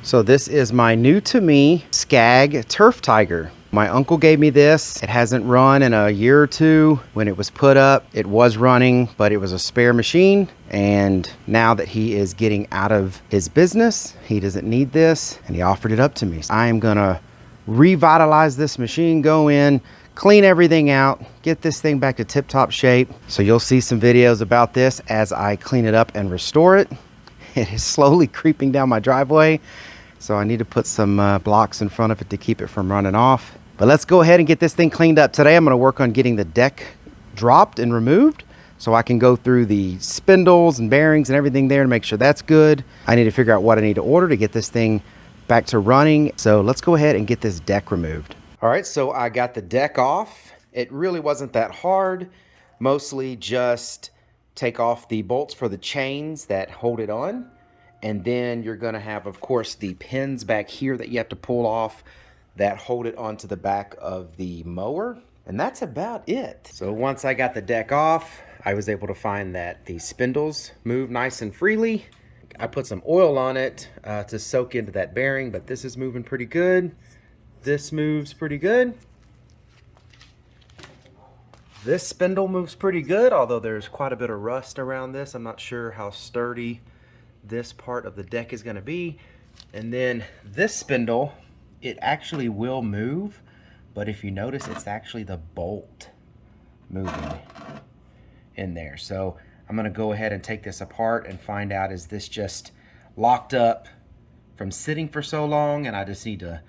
So this is my new to me SCAG Turf Tiger. My uncle gave me this. It hasn't run in a year or two. When it was put up, it was running, but it was a spare machine. And now that he is getting out of his business, he doesn't need this, and he offered it up to me. I am gonna revitalize this machine, go in, clean everything out, get this thing back to tip-top shape. So you'll see some videos about this as I clean it up and restore it. It is slowly creeping down my driveway, so I need to put some blocks in front of it to keep it from running off. But let's go ahead and get this thing cleaned up. Today I'm going to work on getting the deck dropped and removed so I can go through the spindles and bearings and everything there to make sure that's good. I need to figure out what I need to order to get this thing back to running. So let's go ahead and get this deck removed. All right, so I got the deck off. It really wasn't that hard. Mostly just take off the bolts for the chains that hold it on. And then you're gonna have, of course, the pins back here that you have to pull off that hold it onto the back of the mower. And that's about it. So once I got the deck off, I was able to find that the spindles move nice and freely. I put some oil on it to soak into that bearing, but this is moving pretty good. This moves pretty good. This spindle moves pretty good, although there's quite a bit of rust around this. I'm not sure how sturdy this part of the deck is going to be. And then this spindle, it actually will move, but if you notice, it's actually the bolt moving in there. So I'm going to go ahead and take this apart and find out, is this just locked up from sitting for so long and I just need to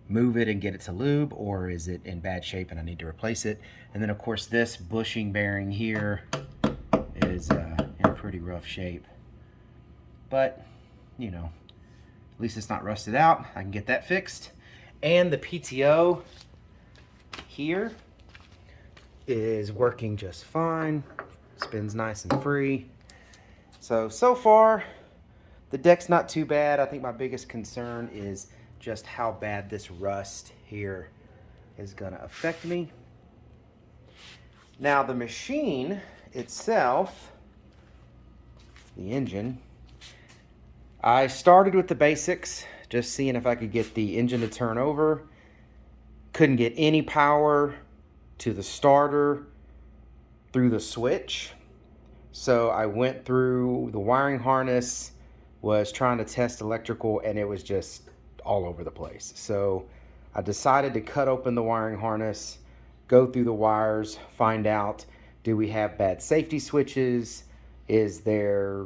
move it and get it to lube, or is it in bad shape and I need to replace it? And then of course this bushing bearing here is in pretty rough shape, but you know, at least it's not rusted out. I can get that fixed. And the PTO here is working just fine, spins nice and free. So far the deck's not too bad. I think my biggest concern is just how bad this rust here is gonna affect me. Now the machine itself, the engine, I started with the basics, just seeing if I could get the engine to turn over. Couldn't get any power to the starter through the switch. So I went through the wiring harness, was trying to test electrical, and it was just all over the place. So I decided to cut open the wiring harness, go through the wires, find out, do we have bad safety switches? Is there,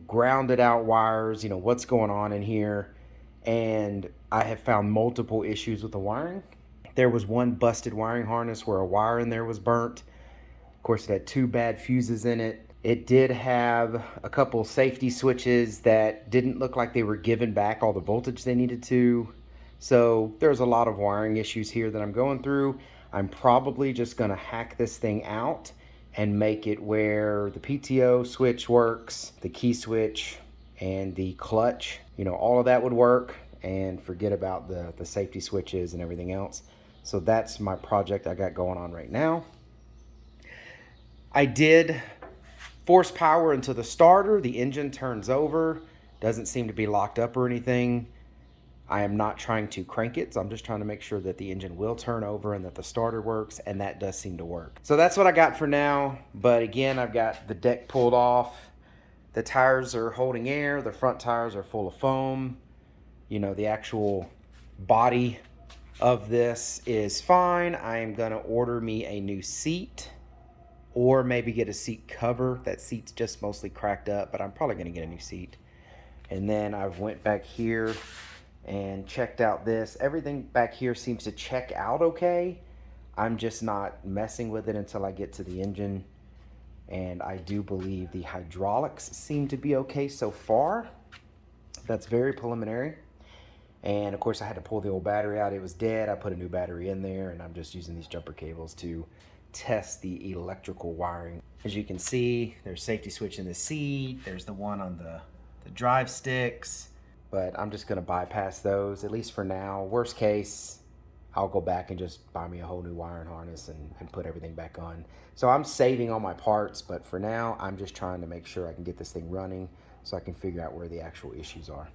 grounded out wires? What's going on in here? And I have found multiple issues with the wiring. There was one busted wiring harness where a wire in there was burnt. Of course, it had 2 bad fuses in it. It did have a couple safety switches that didn't look like they were giving back all the voltage they needed to. So there's a lot of wiring issues here that I'm going through. I'm probably just gonna hack this thing out and make it where the PTO switch works, the key switch, and the clutch. All of that would work, and forget about the safety switches and everything else. So that's my project I got going on right now. I did force power into the starter. The engine turns over, doesn't seem to be locked up or anything. I am not trying to crank it, so I'm just trying to make sure that the engine will turn over and that the starter works, and that does seem to work. So that's what I got for now. But again, I've got the deck pulled off. The tires are holding air. The front tires are full of foam. The actual body of this is fine. I am gonna order me a new seat, or maybe get a seat cover. That seat's just mostly cracked up, but I'm probably gonna get a new seat. And then I went back here and checked out this. Everything back here seems to check out okay. I'm just not messing with it until I get to the engine. And I do believe the hydraulics seem to be okay so far. That's very preliminary. And of course I had to pull the old battery out. It was dead. I put a new battery in there, and I'm just using these jumper cables to test the electrical wiring. As you can see, there's safety switch in the seat. There's the one on the drive sticks, but I'm just gonna bypass those, at least for now. Worst case, I'll go back and just buy me a whole new wiring harness and put everything back on. So I'm saving all my parts, but for now, I'm just trying to make sure I can get this thing running so I can figure out where the actual issues are.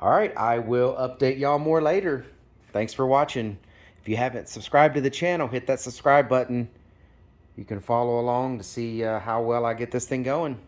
All right, I will update y'all more later. Thanks for watching. If you haven't subscribed to the channel, hit that subscribe button. You can follow along to see how well I get this thing going.